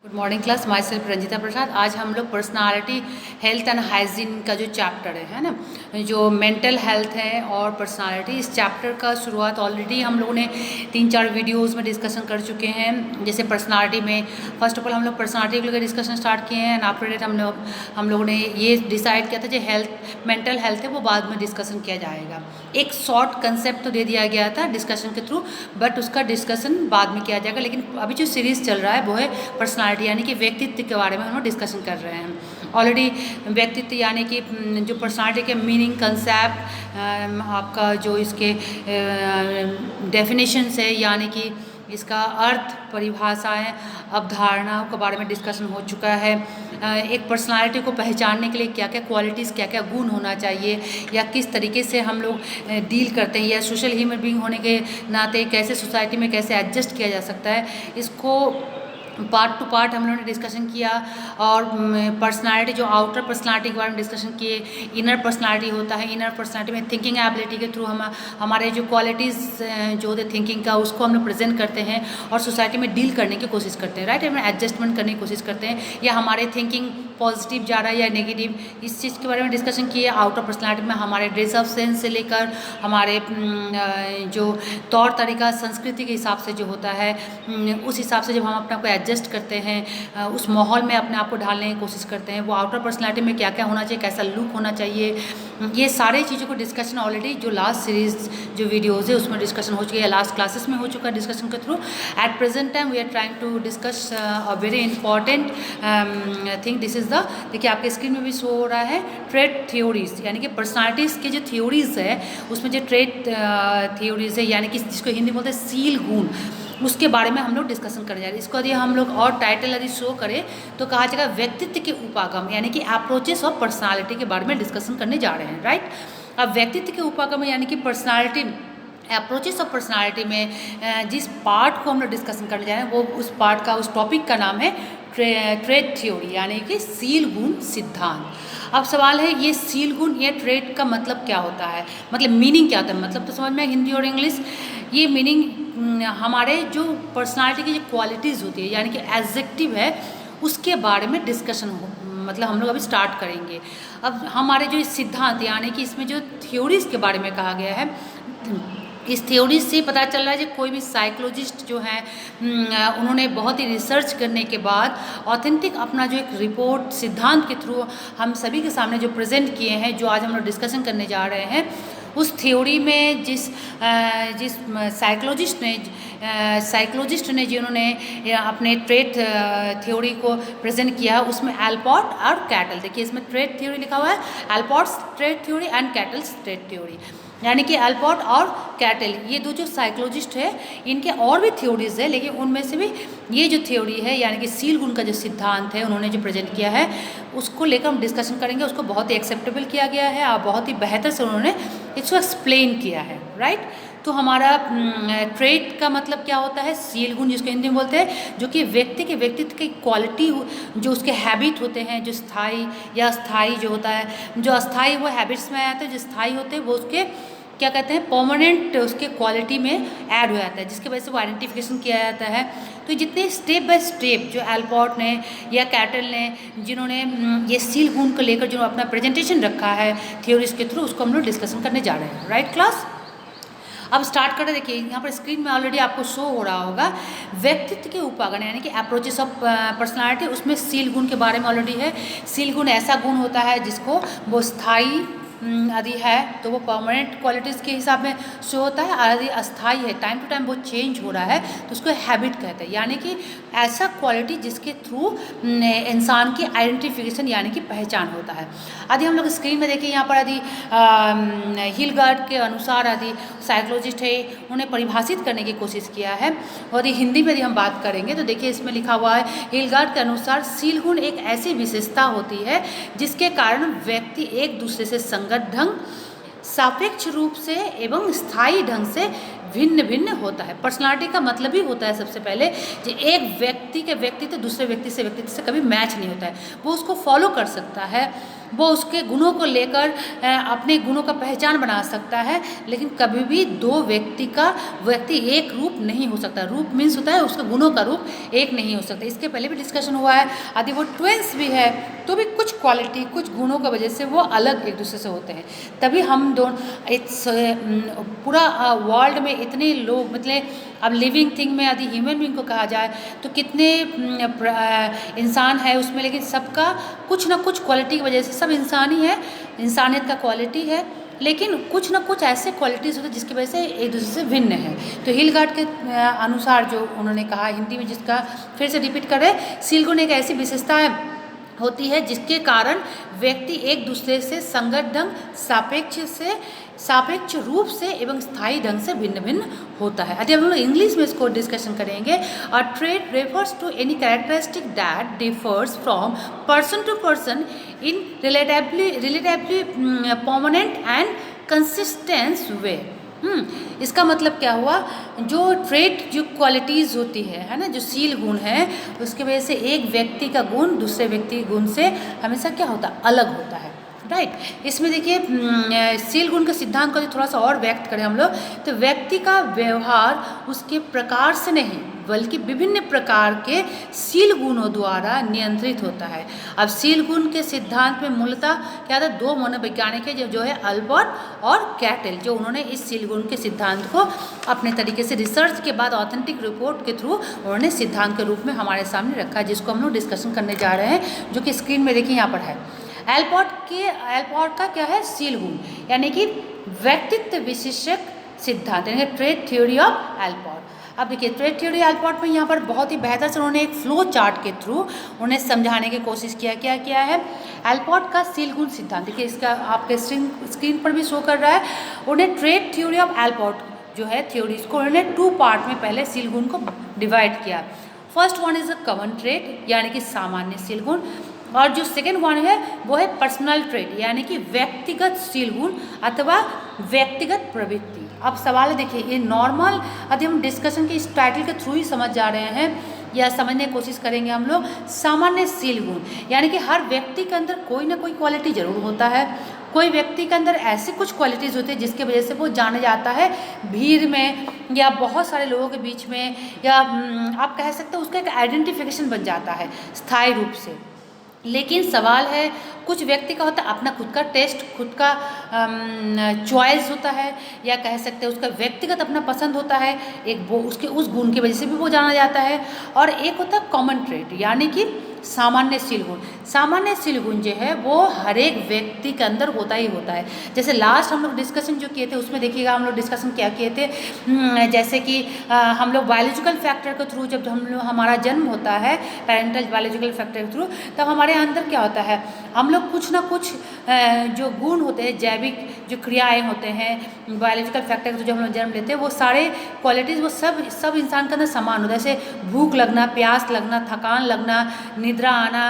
Good morning class, myself Ranjita Prasad. आज हम लोग पर्सनालिटी हेल्थ एंड हाइजीन का जो चैप्टर है ना, जो मेंटल हेल्थ है और पर्सनालिटी, इस चैप्टर का शुरुआत ऑलरेडी हम लोगों ने 3-4 वीडियोस में डिस्कशन कर चुके हैं। जैसे पर्सनालिटी में फर्स्ट ऑफ ऑल हम लोग पर्सनालिटी को लेकर डिस्कशन स्टार्ट किए हैं एंड आफ्टर डेट हम लोगों ने ये डिसाइड किया था जो हेल्थ मेंटल हेल्थ है वो बाद में डिस्कशन किया जाएगा। एक शॉर्ट कंसेप्ट तो दे दिया गया था डिस्कशन के थ्रू, बट उसका डिस्कशन बाद में किया जाएगा। लेकिन अभी जो सीरीज़ चल रहा है वो है पर्सनालिटी यानी कि व्यक्तित्व के बारे में हम लोग डिस्कशन कर रहे हैं। ऑलरेडी व्यक्तित्व यानी कि जो पर्सनालिटी के मीनिंग, कंसेप्ट, आपका जो इसके डेफिनेशंस है यानी कि इसका अर्थ, परिभाषाएं, अवधारणाओं के बारे में डिस्कशन हो चुका है। एक पर्सनालिटी को पहचानने के लिए क्या क्या क्वालिटीज़, क्या क्या गुण होना चाहिए, या किस तरीके से हम लोग डील करते हैं, या सोशल ह्यूमन बीइंग होने के नाते कैसे सोसाइटी में कैसे एडजस्ट किया जा सकता है, इसको पार्ट टू पार्ट हम लोगों ने डिस्कशन किया। और पर्सनालिटी, जो आउटर पर्सनालिटी के बारे में डिस्कशन किए। इनर पर्सनालिटी होता है, इनर पर्सनालिटी में थिंकिंग एबिलिटी के थ्रू हम हमारे जो क्वालिटीज़ जो होते हैं थिंकिंग का, उसको हम लोग प्रेजेंट करते हैं और सोसाइटी में डील करने की कोशिश करते हैं, राइट। हमें एडजस्टमेंट करने की कोशिश करते हैं, या हमारे थिंकिंग पॉजिटिव जा रहा है या नेगेटिव, इस चीज़ के बारे में डिस्कशन किए। आउटर पर्सनालिटी में हमारे ड्रेस ऑफ सेंस से लेकर हमारे जो तौर तरीका, संस्कृति के हिसाब से जो होता है, उस हिसाब से जब हम अपने को एडजस्ट करते हैं, उस माहौल में अपने आप को ढालने की कोशिश करते हैं। वो आउटर पर्सनालिटी में क्या क्या होना चाहिए, कैसा लुक होना चाहिए, ये सारी चीज़ों को डिस्कशन ऑलरेडी जो लास्ट सीरीज जो वीडियोज़ है उसमें डिस्कशन हो चुकी है, लास्ट क्लासेस में हो चुका है डिस्कशन के थ्रू। At present time we are trying to discuss a very important thing. This is the, देखिए आपके स्क्रीन में भी शो हो रहा है, ट्रेट थ्योरीज, यानी कि पर्सनालिटीज़ के जो थ्योरीज है उसमें जो ट्रेट थ्योरीज है यानी कि जिसको हिंदी में बोलते हैं सील गुण, उसके बारे में हम लोग डिस्कशन करने जा रहे हैं। इसको यदि हम लोग और टाइटल यदि शो करें तो कहा जाएगा व्यक्तित्व के उपागम, यानी कि अप्रोचेस ऑफ पर्सनालिटी के बारे में डिस्कशन करने जा रहे हैं, राइट। अब व्यक्तित्व के उपागम यानी कि पर्सनालिटी, अप्रोचेस ऑफ पर्सनालिटी में जिस पार्ट को हम लोग डिस्कशन करने जा रहे हैं वो उस पार्ट का, उस टॉपिक का नाम है ट्रेट थ्योरी, यानी कि सील गुण सिद्धांत। अब सवाल है ये सील गुण या ट्रेट का मतलब क्या होता है, मतलब मीनिंग क्या होता है, मतलब तो समझ में हिंदी और इंग्लिश। ये मीनिंग हमारे जो पर्सनालिटी की जो क्वालिटीज़ होती है यानी कि एडजेक्टिव है उसके बारे में डिस्कशन हो, मतलब हम लोग अभी स्टार्ट करेंगे। अब हमारे जो सिद्धांत यानी कि इसमें जो थ्योरीज के बारे में कहा गया है, इस थ्योरी से पता चल रहा है कि कोई भी साइकोलॉजिस्ट जो हैं उन्होंने बहुत ही रिसर्च करने के बाद ऑथेंटिक अपना जो एक रिपोर्ट सिद्धांत के थ्रू हम सभी के सामने जो प्रेजेंट किए हैं, जो आज हम लोग डिस्कशन करने जा रहे हैं, उस थ्योरी में जिस साइकोलॉजिस्ट ने जिन्होंने अपने ट्रेट थ्योरी को प्रेजेंट किया उसमें एल्पोर्ट और कैटल, देखिए इसमें ट्रेट थ्योरी लिखा हुआ है, Allport's trait theory and Cattell's trait theory, यानी कि एल्पोर्ट और कैटल, ये दो जो साइकोलॉजिस्ट है इनके और भी थ्योरीज है, लेकिन उनमें से भी ये जो थ्योरी है यानी कि सील गुण का जो सिद्धांत है उन्होंने जो प्रेजेंट किया है उसको लेकर हम डिस्कशन करेंगे। उसको बहुत ही एक्सेप्टेबल किया गया है और बहुत ही बेहतर से उन्होंने इसको एक्सप्लेन किया है, राइट। तो हमारा ट्रेट का मतलब क्या होता है, सील गुण जिसको हिंदी में बोलते हैं, जो कि व्यक्ति के व्यक्तित्व की क्वालिटी, जो उसके हैबिट होते हैं, जो स्थायी या अस्थायी जो होता है, जो अस्थायी वो हैबिट्स में आते हैं, जो स्थायी होते हैं वो उसके क्या कहते हैं परमानेंट उसके क्वालिटी में ऐड हो जाता है, जिसकी वजह से वो आइडेंटिफिकेशन किया जाता है। तो जितने स्टेप बाय स्टेप जो एल्पोर्ट ने या कैटल ने जिन्होंने ये सील गुण को लेकर जो अपना प्रेजेंटेशन रखा है थ्योरीज के थ्रू, उसको हम लोग डिस्कशन करने जा रहे हैं, राइट क्लास। अब स्टार्ट करें। देखिए यहाँ पर स्क्रीन में ऑलरेडी आपको शो हो रहा होगा व्यक्तित्व के उपागम यानी कि अप्रोचेस ऑफ पर्सनालिटी, उसमें सील गुण के बारे में ऑलरेडी है। सील गुण ऐसा गुण होता है जिसको वो स्थायी यदि है तो वो परमानेंट क्वालिटीज़ के हिसाब में शो होता है, और यदि अस्थायी है, टाइम टू टाइम वो चेंज हो रहा है, तो उसको हैबिट कहते हैं, यानी कि ऐसा क्वालिटी जिसके थ्रू इंसान की आइडेंटिफिकेशन यानी कि पहचान होता है। यदि हम लोग स्क्रीन में देखिए यहाँ पर यदि हिलगार्ड के अनुसार यदि साइकोलॉजिस्ट है उन्हें परिभाषित करने की कोशिश किया है, और यदि हिंदी में यदि हम बात करेंगे तो देखिए इसमें लिखा हुआ है हिलगार्ड के अनुसार सील गुण एक ऐसी विशेषता होती है जिसके कारण व्यक्ति एक दूसरे से संगत ढंग, सापेक्ष रूप से एवं स्थायी ढंग से भिन्न भिन्न होता है। पर्सनालिटी का मतलब ही होता है सबसे पहले कि एक व्यक्ति के व्यक्तित्व दूसरे व्यक्ति से कभी मैच नहीं होता है। वो उसको फॉलो कर सकता है, वो उसके गुणों को लेकर अपने गुणों का पहचान बना सकता है, लेकिन कभी भी दो व्यक्ति एक रूप नहीं हो सकता। रूप मीन्स होता है उसके गुणों का रूप एक नहीं हो सकता। इसके पहले भी डिस्कशन हुआ है, यदि वो ट्विंस भी है तो भी कुछ क्वालिटी कुछ गुणों की वजह से वो अलग एक दूसरे से होते हैं। तभी हम दोनों पूरा वर्ल्ड में इतने लोग, मतलब अब लिविंग थिंग में यदि ह्यूमन बींग को कहा जाए तो कितने इंसान है उसमें, लेकिन सबका कुछ ना कुछ क्वालिटी की वजह से, सब इंसान ही है, इंसानियत का क्वालिटी है, लेकिन कुछ ना कुछ ऐसे क्वालिटीज़ होते हैं जिसकी वजह से एक दूसरे से भिन्न है। तो हिलगार्ड के अनुसार जो उन्होंने कहा हिंदी में, जिसका फिर से रिपीट कर रहे, सील गुण एक ऐसी विशेषता होती है जिसके कारण व्यक्ति एक दूसरे से संगत ढंग, सापेक्ष रूप से एवं स्थायी ढंग से भिन्न भिन्न होता है। यदि हम लोग इंग्लिश में इसको डिस्कशन करेंगे, a trait refers to any characteristic that differs from person to person in relatively permanent and consistent way. इसका मतलब क्या हुआ, जो ट्रेट जो क्वालिटीज़ होती है ना, जो सील गुण है, उसकी वजह से एक व्यक्ति का गुण दूसरे व्यक्ति के गुण से हमेशा क्या होता है, अलग होता है, राइट। इसमें देखिए सील गुण के सिद्धांत को थोड़ा सा और व्यक्त करें हम लोग, तो व्यक्ति का व्यवहार उसके प्रकार से नहीं बल्कि विभिन्न प्रकार के सील गुणों द्वारा नियंत्रित होता है। अब सील गुण के सिद्धांत में मूलतः क्या था, दो मनोवैज्ञानिक है जो है अल्बर्ट और कैटल, जो उन्होंने इस सील गुण के सिद्धांत को अपने तरीके से रिसर्च के बाद ऑथेंटिक रिपोर्ट के थ्रू उन्होंने सिद्धांत के रूप में हमारे सामने रखा है, जिसको हम लोग डिस्कशन करने जा रहे हैं, जो कि स्क्रीन में देखिए यहाँ पर है। एल्पॉर्ट का क्या है, सील गुण यानी कि व्यक्तित्व विशेषक सिद्धांत, यानी ट्रेट थ्योरी ऑफ एल्पॉर्ट। अब देखिए ट्रेट थ्योरी एल्पॉर्ट में यहाँ पर बहुत ही बेहतर से उन्होंने एक फ्लो चार्ट के थ्रू उन्हें समझाने की कोशिश किया। क्या किया है, एल्पॉर्ट का सील गुण सिद्धांत, देखिए इसका आपके स्क्रीन पर भी शो कर रहा है। उन्हें ट्रेट थ्योरी ऑफ एल्पॉर्ट जो है थ्योरी, इसको उन्होंने 2 पार्ट में पहले सील गुण को डिवाइड किया। First one is a common trait यानी कि सामान्य सील गुण, और जो सेकेंड वन है वो है पर्सनल ट्रेट यानी कि व्यक्तिगत सील गुण अथवा व्यक्तिगत प्रवृत्ति। अब सवाल है, देखिए ये नॉर्मल यदि हम डिस्कशन के इस टाइटल के थ्रू ही समझ जा रहे हैं या समझने की कोशिश करेंगे हम लोग, सामान्य सील गुण यानी कि हर व्यक्ति के अंदर कोई ना कोई क्वालिटी जरूर होता है, कोई व्यक्ति के अंदर ऐसी कुछ क्वालिटीज़ होती है जिसकी वजह से वो जाना जाता है भीड़ में या बहुत सारे लोगों के बीच में, या आप कह सकते हैं उसका एक आइडेंटिफिकेशन बन जाता है स्थायी रूप से। लेकिन सवाल है, कुछ व्यक्ति का होता है अपना खुद का टेस्ट, खुद का चॉइस होता है, या कह सकते हैं उसका व्यक्तिगत अपना पसंद होता है, एक वो उसके उस गुण की वजह से भी वो जाना जाता है। और एक होता है कॉमन ट्रेट यानी कि सामान्य सील गुण। सामान्य सील गुण जो है वो हर एक व्यक्ति के अंदर होता ही होता है। जैसे लास्ट हम लोग डिस्कशन जो किए थे उसमें देखिएगा हम लोग डिस्कशन क्या किए थे, जैसे कि हम लोग बायोलॉजिकल फैक्टर के थ्रू जब हमारा जन्म होता है पेरेंटल बायोलॉजिकल फैक्टर के थ्रू, तब हमारे अंदर क्या होता है, हम लोग कुछ ना कुछ जो गुण होते हैं, जैविक जो क्रियाएँ होते हैं बायोलॉजिकल फैक्टर के थ्रू जब हम लोग जन्म लेते हैं, वो सारे क्वालिटीज़ वो सब इंसान के अंदर समान होता है। जैसे भूख लगना, प्यास लगना, थकान लगना, निद्रा आना,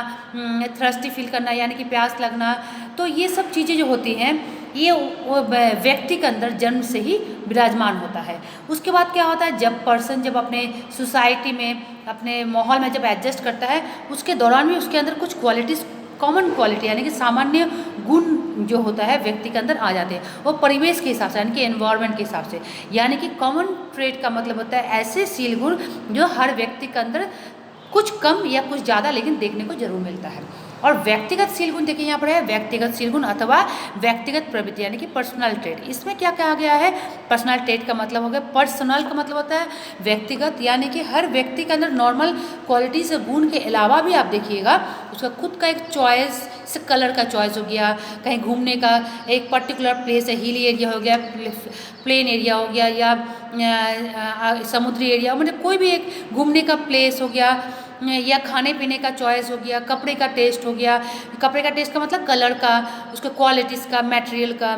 थर्स्टी फील करना यानी कि प्यास लगना, तो ये सब चीज़ें जो होती हैं ये वो व्यक्ति के अंदर जन्म से ही विराजमान होता है। उसके बाद क्या होता है, जब पर्सन जब अपने सोसाइटी में अपने माहौल में जब एडजस्ट करता है, उसके दौरान भी उसके अंदर कुछ क्वालिटीज़ कॉमन क्वालिटी यानी कि सामान्य गुण जो होता है व्यक्ति के अंदर आ जाते हैं, वो परिवेश के हिसाब से यानी कि एनवायरनमेंट के हिसाब से। यानी कि कॉमन ट्रेट का मतलब होता है ऐसे सील गुण जो हर व्यक्ति के अंदर कुछ कम या कुछ ज़्यादा लेकिन देखने को जरूर मिलता है। और व्यक्तिगत सील गुण देखिए यहाँ पर है व्यक्तिगत सील गुण अथवा व्यक्तिगत प्रवृत्ति यानी कि पर्सनल ट्रेट। इसमें क्या कहा गया है, पर्सनल ट्रेट का मतलब हो गया, पर्सनल का मतलब होता है व्यक्तिगत, यानी कि हर व्यक्ति के अंदर नॉर्मल क्वालिटी से गुण के अलावा भी आप देखिएगा उसका खुद का एक चॉइस, से कलर का चॉइस हो गया, कहीं घूमने का एक पर्टिकुलर प्लेस है, हिली एरिया हो गया, प्लेन एरिया हो गया, या समुद्री एरिया, मतलब कोई भी एक घूमने का प्लेस हो गया, या खाने पीने का चॉइस हो गया, कपड़े का टेस्ट हो गया। कपड़े का टेस्ट का मतलब कलर का, उसके क्वालिटीज़ का, मटेरियल का,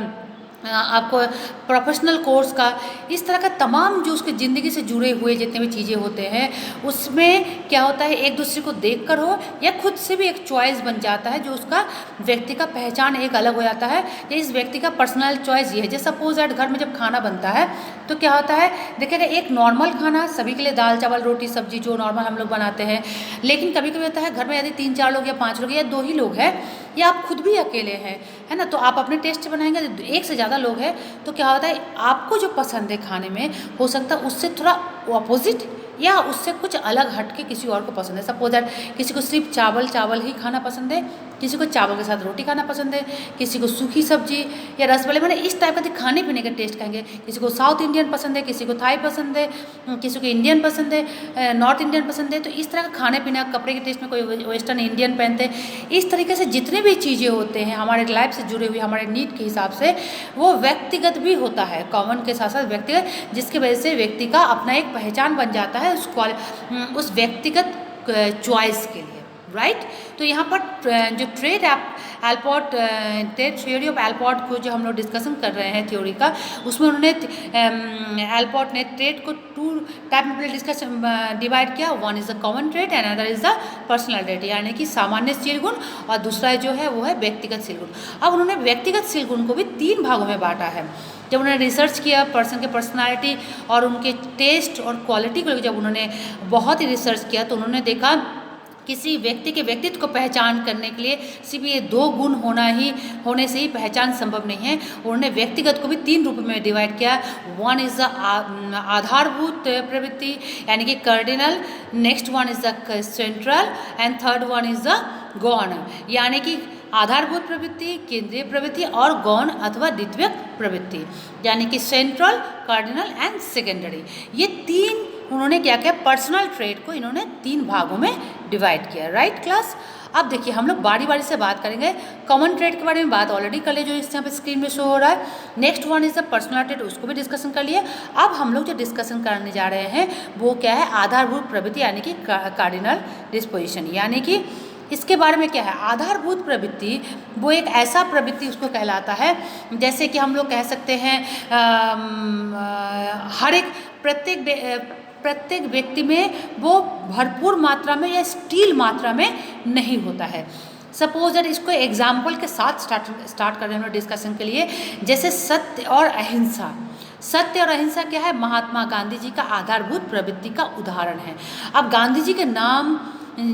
आपको प्रोफेशनल कोर्स का, इस तरह का तमाम जो उसकी ज़िंदगी से जुड़े हुए जितने भी चीज़ें होते हैं, उसमें क्या होता है, एक दूसरे को देखकर हो या खुद से भी एक चॉइस बन जाता है, जो उसका व्यक्ति का पहचान एक अलग हो जाता है, या इस व्यक्ति का पर्सनल चॉइस ये है। जैसे सपोज दैट घर में जब खाना बनता है तो क्या होता है, देखिएगा एक नॉर्मल खाना सभी के लिए दाल चावल रोटी सब्जी जो नॉर्मल हम लोग बनाते हैं, लेकिन कभी कभी होता है घर में यदि 3-4 लोग या 5 लोग या 2 ही लोग हैं, या आप खुद भी अकेले हैं, है ना, तो आप अपने टेस्ट से बनाएंगे। एक से ज़्यादा लोग हैं तो क्या होता है, आपको जो पसंद है खाने में हो सकता है उससे थोड़ा अपोजिट या उससे कुछ अलग हट के किसी और को पसंद है। सपोज दैट किसी को सिर्फ चावल ही खाना पसंद है, किसी को चावल के साथ रोटी खाना पसंद है, किसी को सूखी सब्जी या रसमलाई, मैंने इस टाइप का खाने पीने का टेस्ट कहेंगे। किसी को साउथ इंडियन पसंद है, किसी को थाई पसंद है, किसी को इंडियन पसंद है, नॉर्थ इंडियन पसंद है। तो इस तरह का खाने पीने, कपड़े के टेस्ट में कोई वेस्टर्न इंडियन पहनते हैं। इस तरीके से जितने भी चीज़ें होते हैं हमारे लाइफ से जुड़े हुए, हमारे नीड के हिसाब से, वो व्यक्तिगत भी होता है, कॉमन के साथ साथ व्यक्तिगत, जिसकी वजह से व्यक्ति का अपना एक पहचान बन जाता है उस व्यक्तिगत चॉइस के लिए, राइट। तो यहाँ पर जो ट्रेड एल्पॉट ट्रेड थ्योरी ऑफ एल्पॉट को जो हम लोग डिस्कशन कर रहे हैं थ्योरी का, उसमें उन्होंने एल्पॉट ने ट्रेड को 2 टाइप में डिस्कशन डिवाइड किया। One is the common trade and other is the personal trade, यानी कि सामान्य शील गुण, और दूसरा जो है वो है व्यक्तिगत शील गुण। अब उन्होंने व्यक्तिगत शील गुण को भी 3 भागों में बांटा है। जब उन्होंने रिसर्च किया पर्सन के पर्सनालिटी और उनके टेस्ट और क्वालिटी को, जब उन्होंने बहुत ही रिसर्च किया तो उन्होंने देखा किसी व्यक्ति के व्यक्तित्व को पहचान करने के लिए सिर्फ ये 2 गुण होने से ही पहचान संभव नहीं है। उन्होंने व्यक्तिगत को भी 3 रूप में डिवाइड किया। वन इज़ द आधारभूत प्रवृत्ति यानी कि cardinal, next one is the central and third one is the गौण, यानी कि आधारभूत प्रवृत्ति, केंद्रीय प्रवृत्ति और गौण अथवा द्वितीयक प्रवृत्ति, यानी कि सेंट्रल, कार्डिनल एंड सेकेंडरी। ये 3 उन्होंने क्या किया, पर्सनल ट्रेड को इन्होंने 3 भागों में डिवाइड किया, राइट क्लास। अब देखिए हम लोग बारी बारी से बात करेंगे। कॉमन ट्रेड के बारे में बात ऑलरेडी कर लिए, जो इस यहाँ पे स्क्रीन में शो हो रहा है। Next one is the personal trade, उसको भी डिस्कशन कर लिए। अब हम लोग जो डिस्कशन करने जा रहे हैं वो क्या है, आधारभूत प्रवृत्ति यानी कि कार्डिनल डिस्पोजिशन, यानी कि इसके बारे में क्या है। आधारभूत प्रवृत्ति वो एक ऐसा प्रवृत्ति उसको कहलाता है, जैसे कि हम लोग कह सकते हैं हर एक प्रत्येक व्यक्ति में वो भरपूर मात्रा में या स्टील मात्रा में नहीं होता है। सपोज दैट इसको एग्जाम्पल के साथ स्टार्ट कर रहे हैं डिस्कशन के लिए। जैसे सत्य और अहिंसा। सत्य और अहिंसा क्या है, महात्मा गांधी जी का आधारभूत प्रवृत्ति का उदाहरण है। अब गांधी जी के नाम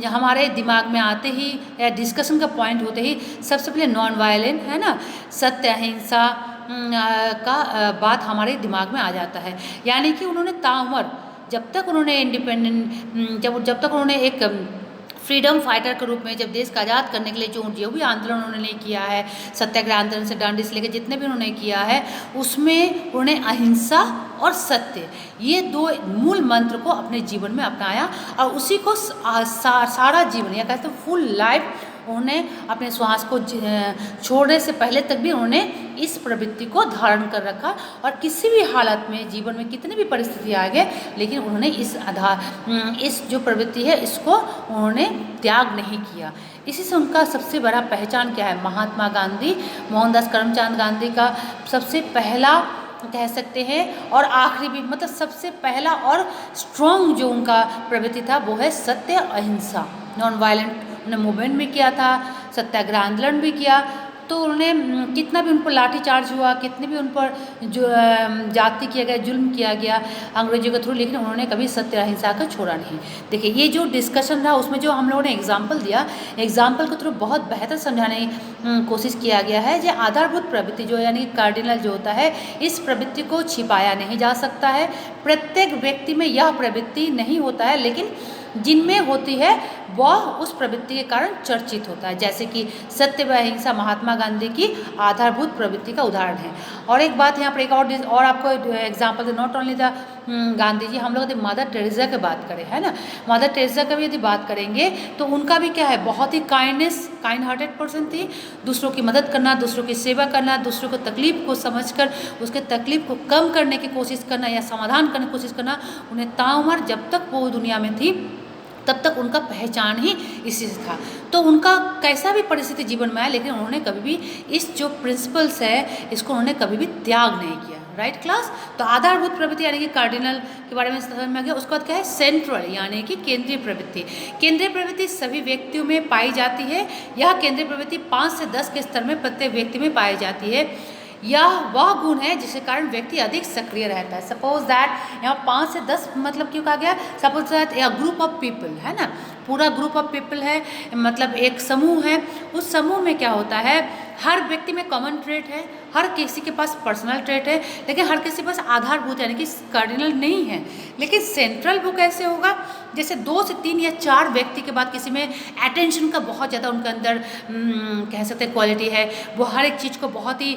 हमारे दिमाग में आते ही या डिस्कशन का पॉइंट होते ही सबसे पहले नॉन वायलेंट, है ना, सत्य अहिंसा का बात हमारे दिमाग में आ जाता है। यानी कि उन्होंने ताउम्र जब तक उन्होंने इंडिपेंडेंट जब तक उन्होंने एक फ्रीडम फाइटर के रूप में जब देश का आज़ाद करने के लिए जो भी आंदोलन उन्होंने किया है, सत्याग्रह आंदोलन से डांडी से लेकर जितने भी उन्होंने किया है, उसमें उन्होंने अहिंसा और सत्य ये 2 मूल मंत्र को अपने जीवन में अपनाया और उसी को सारा जीवन या कहते हैं फुल लाइफ उन्होंने अपने श्वास को छोड़ने से पहले तक भी उन्होंने इस प्रवृत्ति को धारण कर रखा। और किसी भी हालत में जीवन में कितनी भी परिस्थिति आ गए, लेकिन उन्होंने इस जो प्रवृत्ति है इसको उन्होंने त्याग नहीं किया। इसी से उनका सबसे बड़ा पहचान क्या है, महात्मा गांधी, मोहनदास करमचंद गांधी का सबसे पहला कह सकते हैं और आखिरी भी, मतलब सबसे पहला और स्ट्रॉन्ग जो उनका प्रवृत्ति था वो है सत्य अहिंसा, नॉन वायलेंट उन्होंने मूवमेंट भी किया था, सत्याग्रह आंदोलन भी किया। तो उन्होंने कितना भी उन पर लाठीचार्ज हुआ, कितने भी उन पर जो जाति किया गया, जुल्म किया गया अंग्रेजों के थ्रू, लेकिन उन्होंने कभी सत्य अहिंसा को छोड़ा नहीं। देखिए ये जो डिस्कशन रहा उसमें जो हम लोगों ने एग्जाम्पल दिया, एग्जाम्पल के थ्रू बहुत बेहतर समझाने की कोशिश किया गया है। जो आधारभूत प्रवृत्ति जो यानी कार्डिनल जो होता है, इस प्रवृत्ति को छिपाया नहीं जा सकता है। प्रत्येक व्यक्ति में यह प्रवृत्ति नहीं होता है, लेकिन जिनमें होती है वह उस प्रवृत्ति के कारण चर्चित होता है। जैसे कि सत्य व अहिंसा महात्मा गांधी की आधारभूत प्रवृत्ति का उदाहरण है। और एक बात यहाँ पर एक और आपको एग्जाम्पल दे, not only the Gandhi ji, हम लोग यदि मदर टेरेसा की बात करें, है ना, मदर टेरेसा का भी यदि बात करेंगे तो उनका भी क्या है, बहुत ही काइंड हार्टेड पर्सन थी। दूसरों की मदद करना, दूसरों की सेवा करना, दूसरों को तकलीफ को समझकर उसके तकलीफ को कम करने की कोशिश करना या समाधान करने की कोशिश करना, उन्हें ताउम्र जब तक वो दुनिया में थी तब तक उनका पहचान ही इसी से था। तो उनका कैसा भी परिस्थिति जीवन में आया, लेकिन उन्होंने कभी भी इस जो प्रिंसिपल्स है इसको उन्होंने कभी भी त्याग नहीं किया। Right class. तो आधारभूत प्रवृत्ति यानी कि कार्डिनल के बारे में समझ में आ गया। उसके बाद क्या है सेंट्रल यानी कि केंद्रीय प्रवृत्ति। केंद्रीय प्रवृत्ति सभी व्यक्तियों में पाई जाती है। यह केंद्रीय प्रवृत्ति 5 से 10 के स्तर में प्रत्येक व्यक्ति में पाई जाती है। यह वह गुण है जिसके कारण व्यक्ति अधिक सक्रिय रहता है। सपोज दैट यहाँ 5 से 10 मतलब क्यों कहा गया, सपोज दैट या ग्रुप ऑफ पीपल है ना, पूरा ग्रुप ऑफ पीपल है, मतलब एक समूह है। उस समूह में क्या होता है, हर व्यक्ति में कॉमन ट्रेट है, हर किसी के पास पर्सनल ट्रेट है, लेकिन हर किसी के पास आधारभूत यानी कि कार्डिनल नहीं है। लेकिन सेंट्रल वो कैसे होगा, जैसे 2 से 3 या 4 व्यक्ति के बाद किसी में अटेंशन का बहुत ज़्यादा उनके अंदर कह सकते हैं क्वालिटी है, वो हर एक चीज़ को बहुत ही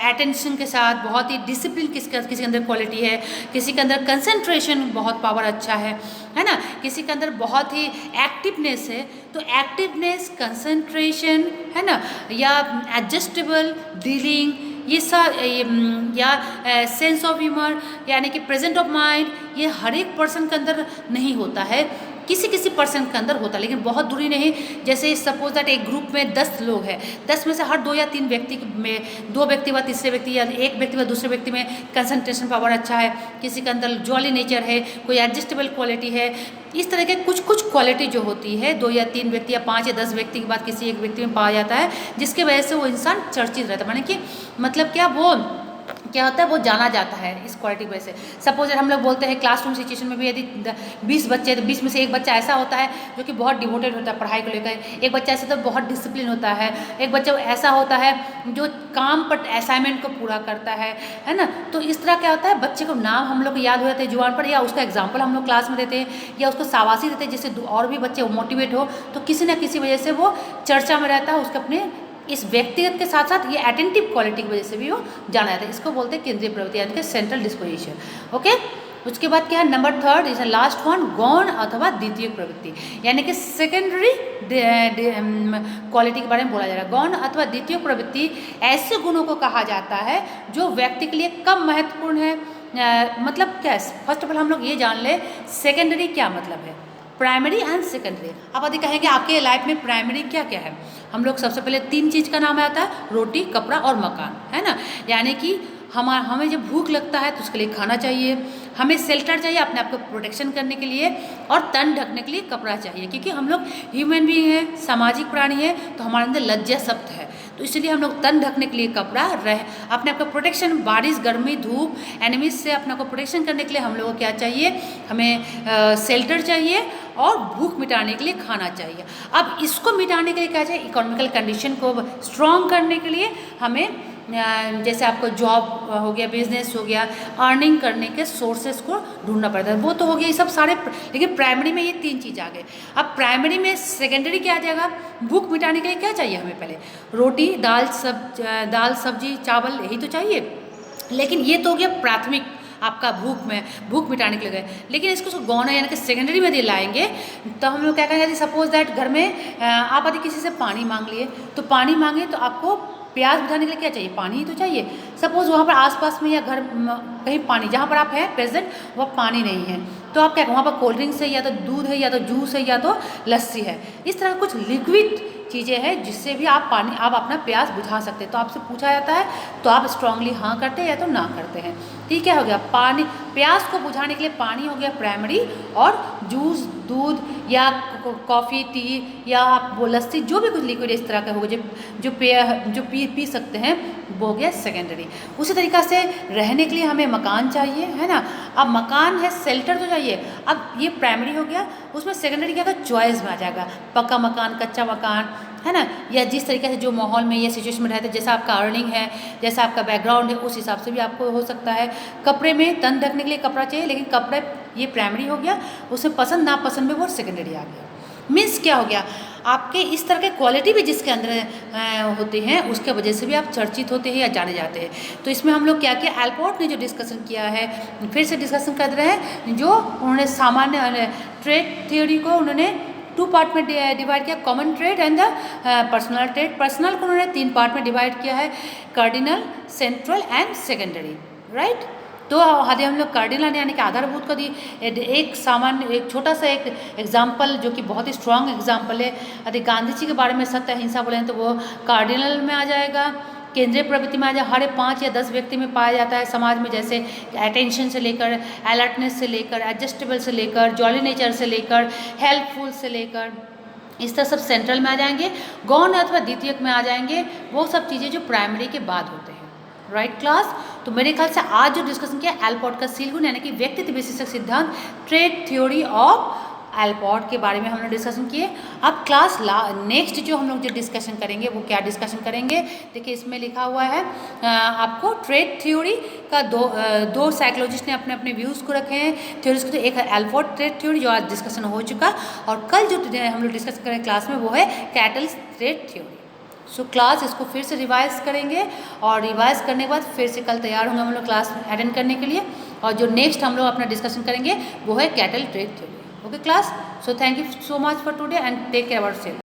अटेंशन के साथ, बहुत ही डिसिप्लिन किसी के अंदर क्वालिटी है, किसी के अंदर कंसंट्रेशन बहुत पावर अच्छा है ना, किसी के अंदर बहुत ही एक्टिवनेस है। तो एक्टिवनेस, कंसंट्रेशन है ना, या एडजस्टेबल डीलिंग, ये सब या सेंस ऑफ ह्यूमर यानी कि प्रेजेंट ऑफ माइंड, ये हर एक पर्सन के अंदर नहीं होता है, किसी किसी पर्सन के अंदर होता है, लेकिन बहुत दूरी नहीं। जैसे सपोज दैट एक ग्रुप में 10 लोग हैं, 10 में से हर 2 या 3 व्यक्ति में, 2 व्यक्ति व तीसरे व्यक्ति या एक व्यक्ति व दूसरे व्यक्ति में कंसंट्रेशन पावर अच्छा है, किसी के अंदर जॉली नेचर है, कोई एडजस्टेबल क्वालिटी है। इस तरह के कुछ कुछ क्वालिटी जो होती है 2 या 3 व्यक्ति या 5 या 10 व्यक्ति के बाद किसी एक व्यक्ति में पाया जाता है, जिसके वजह से वो इंसान चर्चित रहता है। माने कि मतलब क्या होता है, वो जाना जाता है इस क्वालिटी की वजह से। सपोज हम लोग बोलते हैं क्लासरूम सिचुएशन में भी यदि 20 बच्चे, तो 20 में से एक बच्चा ऐसा होता है जो कि बहुत डिवोटेड होता है पढ़ाई को लेकर, एक बच्चा ऐसा तो बहुत डिसिप्लिन होता है, एक बच्चा ऐसा होता है जो काम पर असाइनमेंट को पूरा करता है ना। तो इस तरह क्या होता है, बच्चे को नाम हम लोग को याद हो जाते हैं जुबान पर, या उसका एग्जाम्पल हम लोग क्लास में देते हैं, या उसको शाबाशी देते हैं जिससे और भी बच्चे मोटिवेट हो, तो किसी न किसी वजह से वो चर्चा में रहता है। उसके अपने इस व्यक्तिगत के साथ साथ ये अटेंटिव क्वालिटी की वजह से भी वो जाना जाता है। इसको बोलते हैं केंद्रीय प्रवृत्ति यानी कि सेंट्रल डिस्पोजिशन। ओके, उसके बाद क्या है, नंबर 3 इज लास्ट वन, गौण अथवा द्वितीय प्रवृत्ति यानी कि सेकेंडरी क्वालिटी के बारे में बोला जा रहा है। गौण अथवा द्वितीय प्रवृत्ति ऐसे गुणों को कहा जाता है जो व्यक्ति के लिए कम महत्वपूर्ण है। मतलब क्या है, फर्स्ट ऑफ ऑल हम लोग ये जान ले सेकेंडरी क्या मतलब है, प्राइमरी एंड सेकेंडरी। अब यदि कहेंगे आपके लाइफ में प्राइमरी क्या क्या है, हम लोग सबसे पहले 3 चीज़ का नाम आता है, रोटी, कपड़ा और मकान, है ना। यानी कि हमें जब भूख लगता है तो उसके लिए खाना चाहिए, हमें शेल्टर चाहिए अपने आप को प्रोटेक्शन करने के लिए, और तन ढकने के लिए कपड़ा चाहिए, क्योंकि हम लोग ह्यूमन बीइंग हैं, सामाजिक प्राणी है, तो हमारे अंदर लज्जा शब्द है, तो इसलिए हम लोग तन ढकने के लिए कपड़ा अपने आप का प्रोटेक्शन, बारिश, गर्मी, धूप, एनिमीज से अपने आप को प्रोटेक्शन करने के लिए हम लोगों को क्या चाहिए, हमें शेल्टर चाहिए, और भूख मिटाने के लिए खाना चाहिए। अब इसको मिटाने के लिए क्या चाहिए, इकोनॉमिकल कंडीशन को स्ट्रॉन्ग करने के लिए हमें जैसे आपको जॉब हो गया, बिजनेस हो गया, अर्निंग करने के सोर्सेस को ढूंढना पड़ता है, वो तो हो गया ये सब सारे। लेकिन प्राइमरी में ये 3 चीज़ आ गए। अब प्राइमरी में सेकेंडरी क्या आ जाएगा, भूख मिटाने के लिए क्या चाहिए हमें, पहले रोटी, दाल, सब्जी, चावल, यही तो चाहिए। लेकिन ये तो हो गया प्राथमिक, आपका भूख मिटाने के लिए गए। लेकिन इसको गौण यानी कि सेकेंडरी में लाएंगे तो हम लोग क्या करेंगे, सपोज दैट घर में आप यदि किसी से पानी मांग लिए, तो पानी मांगे तो आपको प्यास बुझाने के लिए क्या चाहिए, पानी ही तो चाहिए। सपोज वहाँ पर आसपास में या घर कहीं पानी जहाँ पर आप हैं प्रेजेंट वह पानी नहीं है, तो आप क्या वहाँ पर कोल्ड ड्रिंक्स है, या तो दूध है, या तो जूस है, या तो लस्सी है, इस तरह कुछ लिक्विड चीज़ें हैं जिससे भी आप अपना प्यास बुझा सकते हैं। तो आपसे पूछा जाता है तो आप स्ट्रांगली हाँ करते हैं या तो ना करते हैं। ठीक है, हो गया पानी, प्यास को बुझाने के लिए पानी हो गया प्राइमरी, और जूस, दूध या कॉफ़ी, टी या आप वो लस्सी, जो भी कुछ लिक्विड इस तरह का होगा जो पी सकते हैं, वो हो गया सेकेंडरी। उसी तरीक़ा से रहने के लिए हमें मकान चाहिए, है ना। अब मकान है, शेल्टर तो चाहिए। अब ये प्राइमरी हो गया, उसमें सेकेंडरी क्या होगा, चॉइस में आ जाएगा, पक्का मकान, कच्चा मकान, है ना, या जिस तरीके से जो माहौल में या सिचुएशन में रहते हैं, जैसा आपका अर्निंग है, जैसा आपका बैकग्राउंड है, उस हिसाब से भी आपको हो सकता है। कपड़े में तन ढकने के लिए कपड़ा चाहिए, लेकिन कपड़े ये प्राइमरी हो गया, उसमें पसंद नापसंद में वो सेकेंडरी आ गया। मीन्स क्या हो गया, आपके इस तरह के क्वालिटी भी जिसके अंदर होते हैं, उसके वजह से भी आप चर्चित होते हैं या जाने जाते हैं। तो इसमें हम लोग क्या किया, एल्पोर्ट ने जो डिस्कशन किया है, फिर से डिस्कशन कर रहे हैं, जो उन्होंने सामान्य ट्रेड थ्योरी को उन्होंने 2 पार्ट में डिवाइड किया, common trade and the personal trade. Personal को उन्होंने 3 पार्ट में डिवाइड किया है, cardinal, central and secondary, right. तो यदि हम लोग कार्डिनल यानी कि आधारभूत को एक सामान्य एक छोटा सा एक एग्जाम्पल जो कि बहुत ही स्ट्रांग एग्जाम्पल है, यदि गांधी जी के बारे में सत्य अहिंसा बोले तो वो कार्डिनल में आ जाएगा। केंद्रीय प्रवृत्ति में आ जाए, हर 5 या 10 व्यक्ति में पाया जाता है समाज में, जैसे अटेंशन से लेकर, अलर्टनेस से लेकर, एडजस्टेबल से लेकर, जॉली नेचर से लेकर, हेल्पफुल से लेकर, इस तरह सब सेंट्रल में आ जाएंगे। गौण अथवा द्वितीयक में आ जाएंगे वो सब चीज़ें जो प्राइमरी के बाद होते हैं। राइट क्लास, तो मेरे ख्याल से आज जो डिस्कशन किया एलपॉट का सील गुण यानी कि व्यक्तित्व विशेषक सिद्धांत, ट्रेड थ्योरी ऑफ एलपॉट के बारे में हम लोग डिस्कशन किए। अब क्लास नेक्स्ट जो हम लोग जो डिस्कशन करेंगे वो क्या डिस्कशन करेंगे, देखिए इसमें लिखा हुआ है आपको ट्रेड थ्योरी का दो साइकोलॉजिस्ट ने अपने अपने व्यूज़ को रखे हैं थ्योरीज को। तो एक है एलपॉट ट्रेड थ्योरी जो आज डिस्कशन हो चुका, और कल जो हम लोग डिस्कस करेंगे क्लास में वो है kettles trade theory. So class इसको फिर से रिवाइज करेंगे, और रिवाइज करने के बाद फिर से कल तैयार होंगे हम लोग क्लास अटेंड करने के लिए। और जो नेक्स्ट हम लोग अपना डिस्कशन करेंगे वो है Cattell trait theory. Okay class, so thank you so much for today and take care about self.